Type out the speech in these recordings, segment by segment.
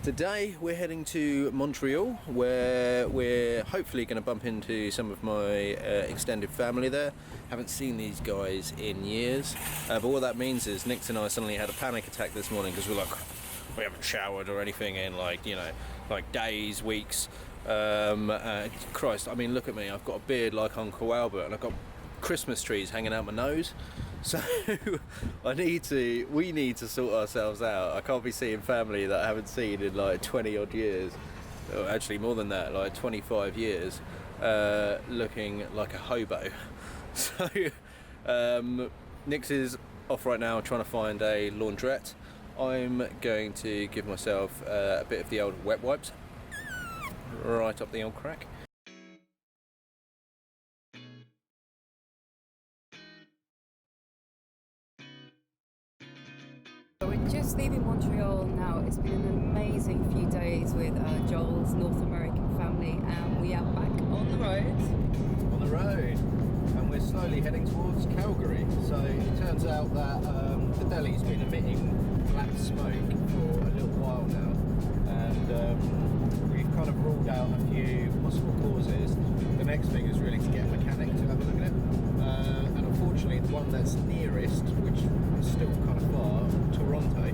Today we're heading to Montreal, where we're hopefully going to bump into some of my extended family there. Haven't seen these guys in years, but what that means is Nix and I suddenly had a panic attack this morning because we're like, we haven't showered or anything in like days, weeks. Christ, I mean, look at me, I've got a beard like Uncle Albert and I've got Christmas trees hanging out my nose. So we need to sort ourselves out. I can't be seeing family that I haven't seen in like 20 odd years, or actually more than that, like 25 years, looking like a hobo. So Nix is off right now trying to find a laundrette. I'm going to give myself a bit of the old wet wipes right up the old crack. We're just leaving Montreal now. It's been an amazing few days with Joel's North American family, and we are back on the road. On the road, and we're slowly heading towards Calgary. So it turns out that the deli's been emitting black smoke for a little while now, and we've kind of ruled out a few possible causes. The next thing is really to get a mechanic to have a look at it, and unfortunately the one that's nearest, which is still kind of far, Toronto,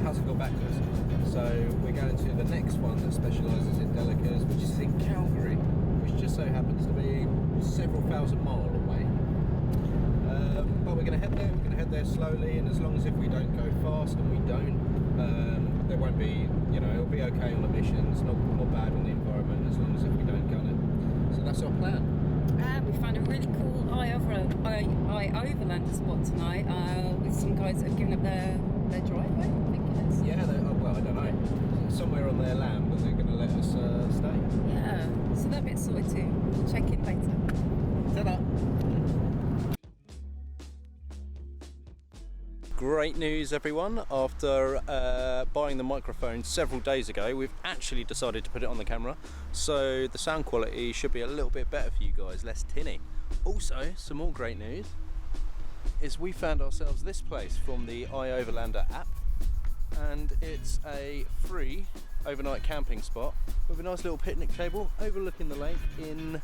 hasn't got back to us. So we're going to the next one that specialises in delicas, which is in Calgary, which just so happens to be several thousand miles away. But we're going to head there. We're going to head there slowly, and as long as if we don't go fast, and we don't, there won't be, it'll be okay on emissions, not bad on the environment, as long as if we don't gun it. So that's our plan. And we found a really cool eye overlander spot tonight with some guys that have given up their driveway, I think it is. Yeah, well, I don't know. Somewhere on their land, but they're going to let us stay. Yeah, so that bit's sorted too. We'll check in later. Ta-da! Great news, everyone. After buying the microphone several days ago, we've actually decided to put it on the camera, so the sound quality should be a little bit better for you guys, less tinny. Also, some more great news is we found ourselves this place from the iOverlander app, and it's a free overnight camping spot with a nice little picnic table overlooking the lake in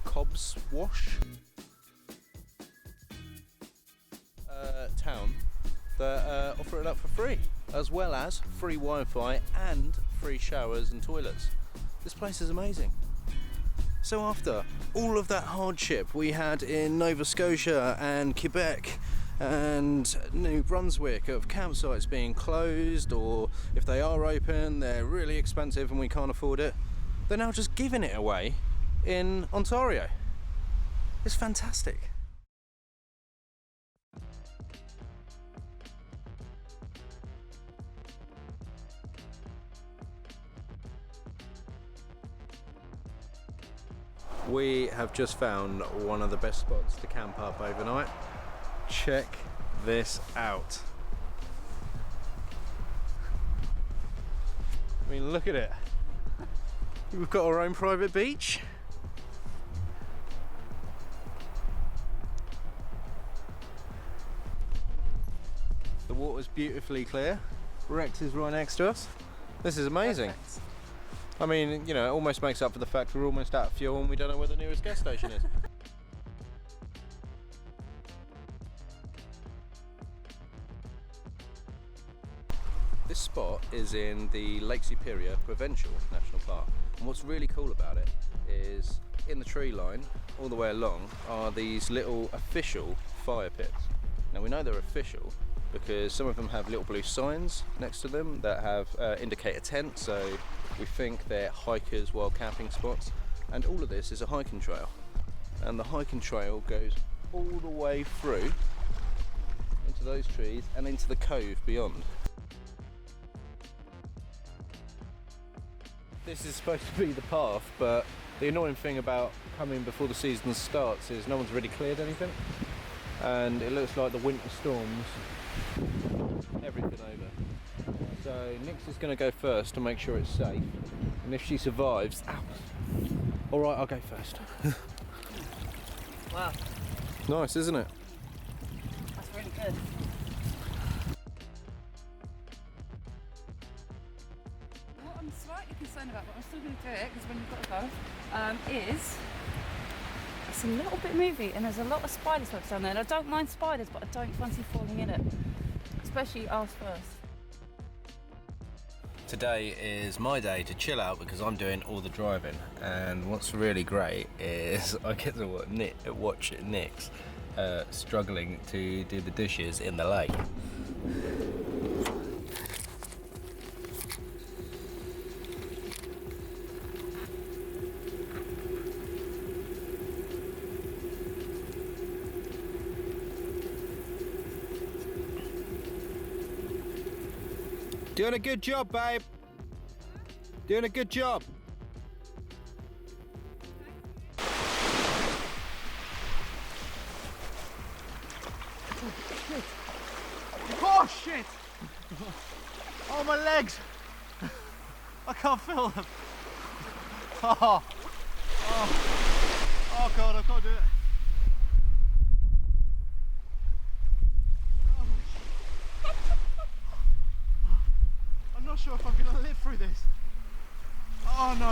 Cobb's Wash town, that offer it up for free, as well as free Wi-Fi and free showers and toilets. This place is amazing. So after all of that hardship we had in Nova Scotia and Quebec and New Brunswick of campsites being closed, or if they are open they're really expensive and we can't afford it, they're now just giving it away in Ontario. It's fantastic. We have just found one of the best spots to camp up overnight. Check this out. I mean, look at it. We've got our own private beach. The water's beautifully clear. Rex is right next to us. This is amazing. Perfect. I mean, it almost makes up for the fact we're almost out of fuel and we don't know where the nearest gas station is. This spot is in the Lake Superior Provincial National Park, and what's really cool about it is in the tree line all the way along are these little official fire pits. Now we know they're official because some of them have little blue signs next to them that have indicate a tent, so we think they're hikers while camping spots. And all of this is a hiking trail, and the hiking trail goes all the way through into those trees and into the cove beyond. This is supposed to be the path, but the annoying thing about coming before the season starts is no one's really cleared anything, and it looks like the winter storms everything over. So Nix is going to go first to make sure it's safe, and if she survives, alright, I'll go first. Wow. Nice, isn't it? That's really good. I'm slightly concerned about, but I'm still going to do it because when you've got to go, is it's a little bit movie and there's a lot of spider webs down there. And I don't mind spiders, but I don't fancy falling in it, especially arse first. Today is my day to chill out because I'm doing all the driving, and what's really great is I get to watch Nick's struggling to do the dishes in the lake. Doing a good job, babe. Doing a good job. Oh shit! Oh, my legs! I can't feel them. Oh god, I can't do it. I'm not sure if I'm gonna live through this. Oh no.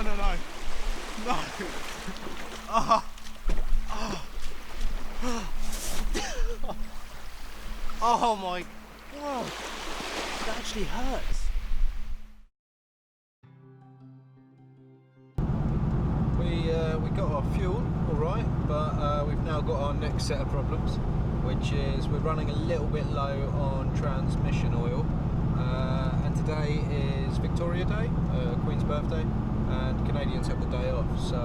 Oh my god, that actually hurts. We got our fuel, all right, but we've now got our next set of problems, which is we're running a little bit low on transmission oil, and today is Victoria Day, Queen's birthday, and Canadians have the day off, so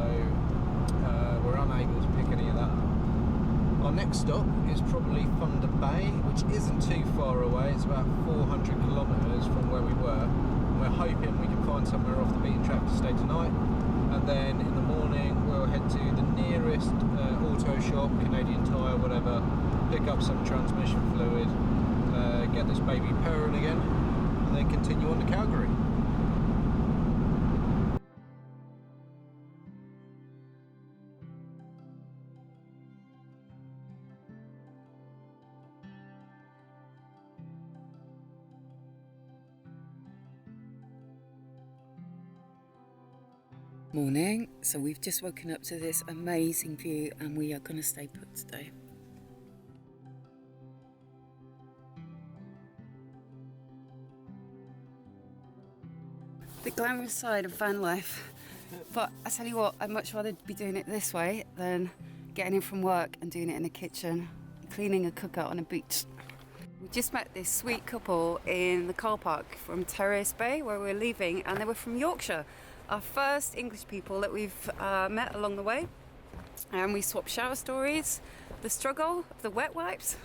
we're unable to pick any of that up. Our next stop is probably Thunder Bay, which isn't too far away. It's about 400 kilometres from where we were. We're hoping we can find somewhere off the beaten track to stay tonight, and then in the morning we'll head to the nearest auto shop, Canadian Tire, whatever, pick up some transmission fluid, get this baby purring again, and then continue on to Calgary. Morning. So we've just woken up to this amazing view and we are going to stay put today. The glamorous side of van life. But I tell you what, I'd much rather be doing it this way than getting in from work and doing it in the kitchen, cleaning a cookout on a beach. We just met this sweet couple in the car park from Terrace Bay where we're leaving, and they were from Yorkshire. Our first English people that we've met along the way, and we swapped shower stories, the struggle of the wet wipes.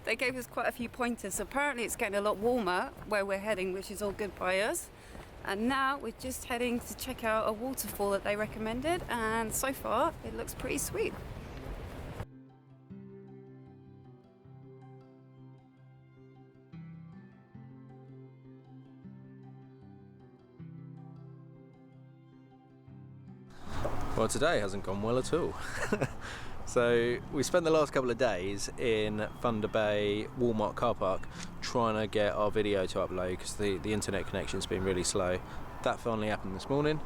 They gave us quite a few pointers. So apparently it's getting a lot warmer where we're heading, which is all good by us. And now we're just heading to check out a waterfall that they recommended, and so far it looks pretty sweet. Well, today hasn't gone well at all. So we spent the last couple of days in Thunder Bay Walmart car park trying to get our video to upload because the internet connection's been really slow. That finally happened this morning.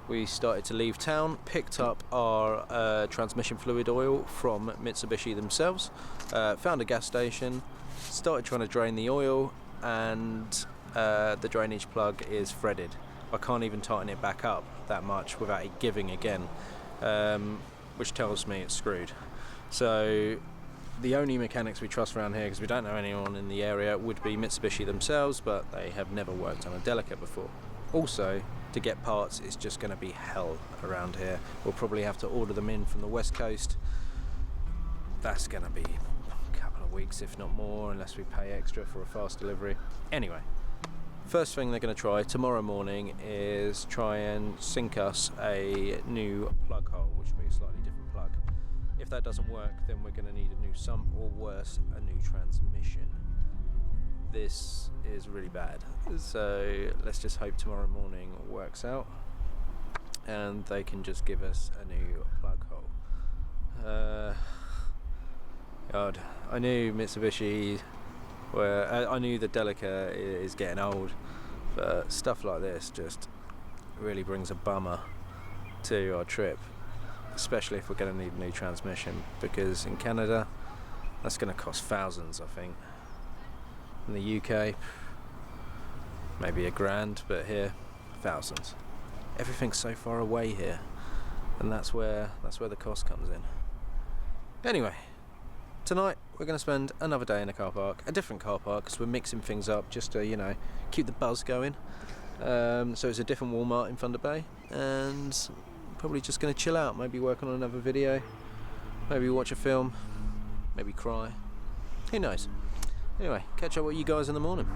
We started to leave town, picked up our transmission fluid oil from Mitsubishi themselves, found a gas station, started trying to drain the oil, and the drainage plug is threaded. I can't even tighten it back up that much without it giving again, which tells me it's screwed. So the only mechanics we trust around here, because we don't know anyone in the area, would be Mitsubishi themselves, but they have never worked on a Delica before. Also, to get parts, it's just going to be hell around here. We'll probably have to order them in from the west coast. That's going to be a couple of weeks, if not more, unless we pay extra for a fast delivery. Anyway, first thing they're going to try tomorrow morning is try and sink us a new plug hole, which will be a slightly different plug. If that doesn't work, then we're going to need a new sump, or worse, a new transmission. This is really bad, so let's just hope tomorrow morning works out and they can just give us a new plug hole. God, I knew Mitsubishi I knew the Delica is getting old, But stuff like this just really brings a bummer to our trip, especially if we're going to need a new transmission, because in Canada that's going to cost thousands, I think. In the UK maybe $1,000, but here thousands. Everything's so far away here, and that's where the cost comes in. Anyway, tonight we're going to spend another day in a car park, a different car park, because we're mixing things up just to, you know, keep the buzz going. So it's a different Walmart in Thunder Bay, and probably just going to chill out, maybe work on another video, maybe watch a film, maybe cry, who knows. Anyway, catch up with you guys in the morning.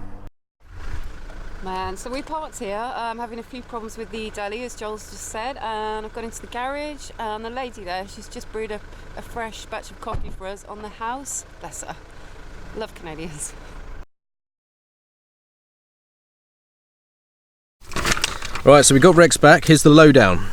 Man, so we parked here, having a few problems with the deli, as Joel's just said, and I've gone into the garage, and the lady there, she's just brewed up a fresh batch of coffee for us on the house. Bless her. Love Canadians. Right, so we got Rex back. Here's the lowdown.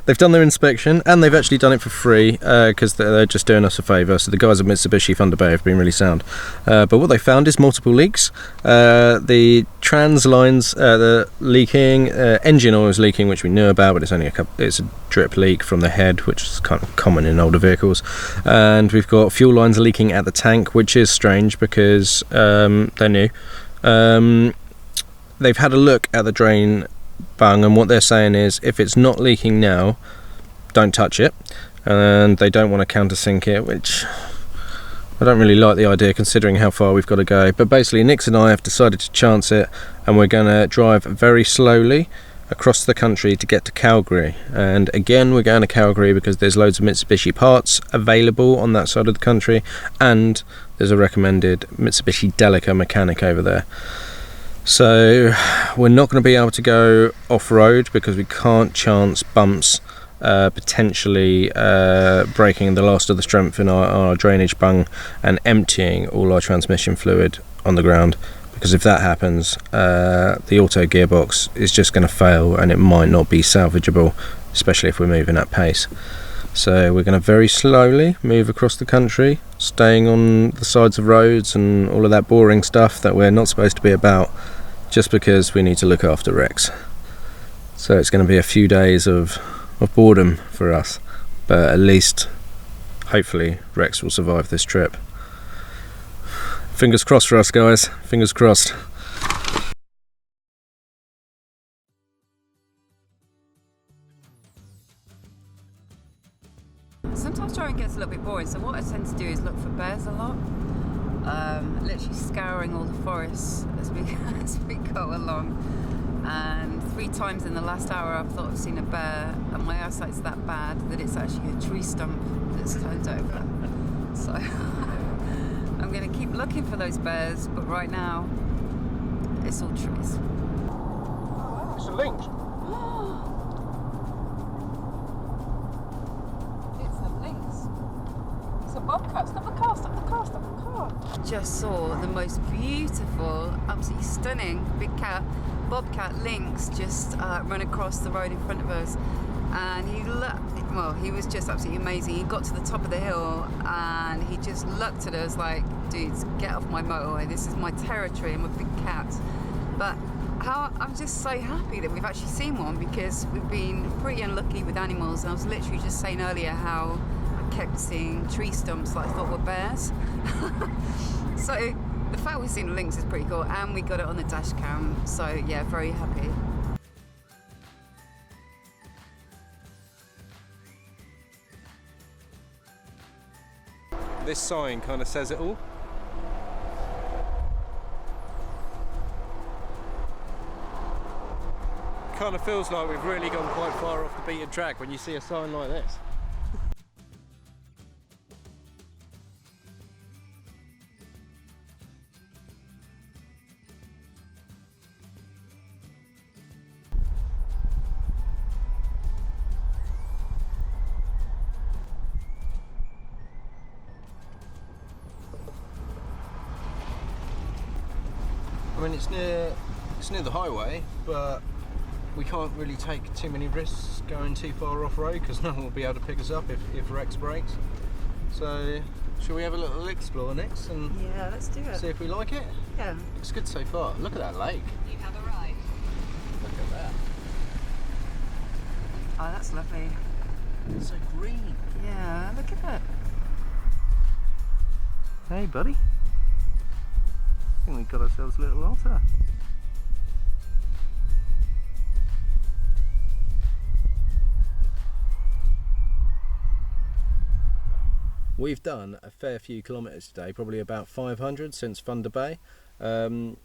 They've done their inspection, and they've actually done it for free because they're just doing us a favour. So the guys at Mitsubishi Thunder Bay have been really sound. But what they found is multiple leaks. The trans lines, the leaking, engine oil is leaking, which we knew about, but it's only it's a drip leak from the head, which is kind of common in older vehicles. And we've got fuel lines leaking at the tank, which is strange because they're new. They've had a look at the drain bung, and what they're saying is if it's not leaking now, don't touch it, and they don't want to countersink it, which I don't really like the idea considering how far we've got to go. But basically Nix and I have decided to chance it, and we're going to drive very slowly across the country to get to Calgary. And again, we're going to Calgary because there's loads of Mitsubishi parts available on that side of the country, and there's a recommended Mitsubishi Delica mechanic over there. So we're not going to be able to go off-road because we can't chance bumps, potentially breaking the last of the strength in our drainage bung and emptying all our transmission fluid on the ground, because if that happens, the auto gearbox is just going to fail and it might not be salvageable, especially if we're moving at pace. So we're going to very slowly move across the country, staying on the sides of roads and all of that boring stuff that we're not supposed to be about, just because we need to look after Rex. So it's going to be a few days of boredom for us, but at least hopefully Rex will survive this trip. Fingers crossed for us, guys, fingers crossed. Sometimes driving gets a little bit boring, so what I tend to do is look for bears a lot. Literally scouring all the forests as we go along, and 3 times in the last hour I've thought I've seen a bear, and my eyesight's that bad that it's actually a tree stump that's turned over. So I'm going to keep looking for those bears, but right now it's all trees. It's a lynx. It's a lynx. It's a bobcat. Stop the car, stop the car, stop the car. Just saw the most beautiful, absolutely stunning big cat, bobcat lynx just run across the road in front of us, and he was just absolutely amazing. He got to the top of the hill and he just looked at us like, dudes, get off my motorway, this is my territory, I'm a big cat. But I'm just so happy that we've actually seen one, because we've been pretty unlucky with animals. And I was literally just saying earlier how I kept seeing tree stumps that I thought were bears. So the fact we've seen a lynx is pretty cool, and we got it on the dash cam, so yeah, very happy. This sign kind of says it all. Kind of feels like we've really gone quite far off the beaten track when you see a sign like this. I mean, it's near the highway, but we can't really take too many risks going too far off-road because no one will be able to pick us up if Rex breaks. So, shall we have a little explore next and yeah, let's do it. See if we like it? Yeah. Looks good so far. Look at that lake. You have arrived. Look at that. Oh, that's lovely. It's so green. Yeah, look at that. Hey, buddy. I think we got ourselves a little otter. We've done a fair few kilometres today, probably about 500 since Thunder Bay,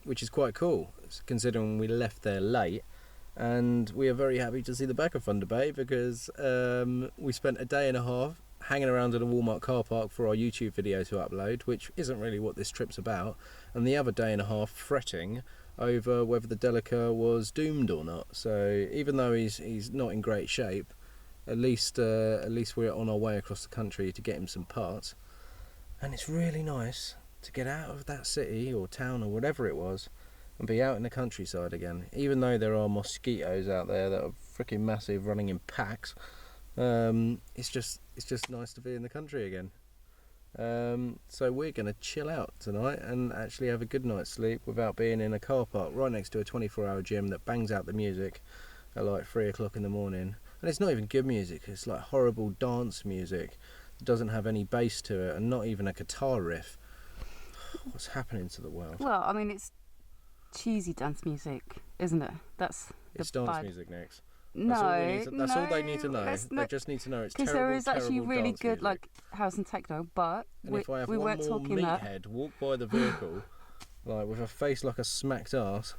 which is quite cool considering we left there late. And we are very happy to see the back of Thunder Bay because we spent a day and a half hanging around in a Walmart car park for our YouTube video to upload, which isn't really what this trip's about, and the other day and a half fretting over whether the Delica was doomed or not. So even though he's not in great shape, at least we're on our way across the country to get him some parts. And it's really nice to get out of that city or town or whatever it was and be out in the countryside again, even though there are mosquitoes out there that are freaking massive, running in packs. It's just nice to be in the country again. So we're gonna chill out tonight and actually have a good night's sleep without being in a car park right next to a 24-hour gym that bangs out the music at like 3 o'clock in the morning. And it's not even good music, it's like horrible dance music that doesn't have any bass to it and not even a guitar riff. What's happening to the world? Well, I mean, it's cheesy dance music, isn't it? That's the It's dance vibe. music next. No, That's all they need to know. let's They not- just need to know it's Because terrible, there is actually terrible really dance good music. like house and techno, but And if I have we one weren't more talking that. meathead walk by the vehicle, like with a face like a smacked ass,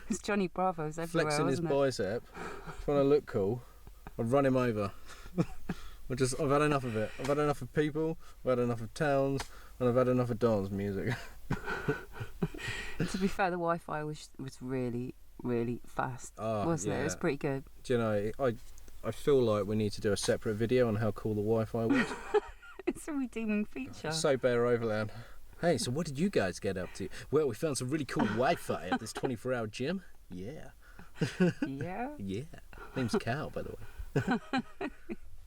It's Johnny Bravo's everywhere, flexing his wasn't it? bicep, trying to look cool, I'd run him over. I've had enough of it. I've had enough of people, I've had enough of towns, and I've had enough of dance music. To be fair, the Wi-Fi was really fast, wasn't it? It was yeah. pretty good. Do you know, I feel like we need to do a separate video on how cool the Wi-Fi was. It's a redeeming feature. So Bare Overland. Hey, so what did you guys get up to? Well, we found some really cool Wi-Fi at this 24-hour gym. Yeah. Yeah. Yeah. Name's Cal, by the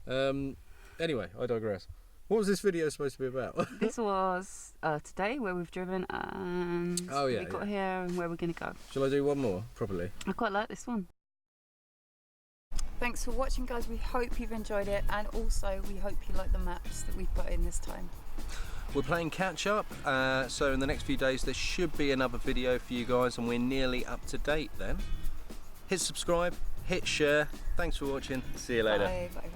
way. Anyway, I digress. What was this video supposed to be about? This was today where we've driven and Oh, yeah, we got yeah. here and where we're going to go. Shall I do one more properly? I quite like this one. Thanks for watching, guys. We hope you've enjoyed it, and also we hope you like the maps that we've put in this time. We're playing catch up, so in the next few days there should be another video for you guys, and we're nearly up to date then. Hit subscribe, hit share. Thanks for watching. See you later. Bye. Bye.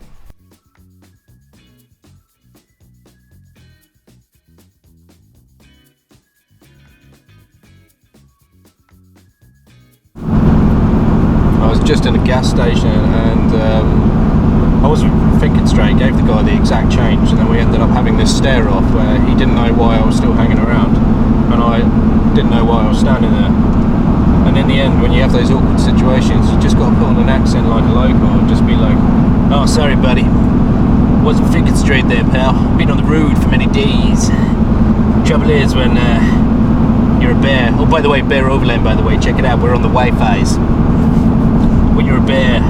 I was just in a gas station and I wasn't thinking straight, gave the guy the exact change, and then we ended up having this stare off where he didn't know why I was still hanging around and I didn't know why I was standing there. And in the end, when you have those awkward situations, you just got to put on an accent like a local and just be like, "Oh, sorry buddy, wasn't thinking straight there pal, been on the road for many days. Trouble is when you're a bear." Oh, by the way, Bare Overland, by the way, check it out, we're on the Wi-Fi's. When you're a bear,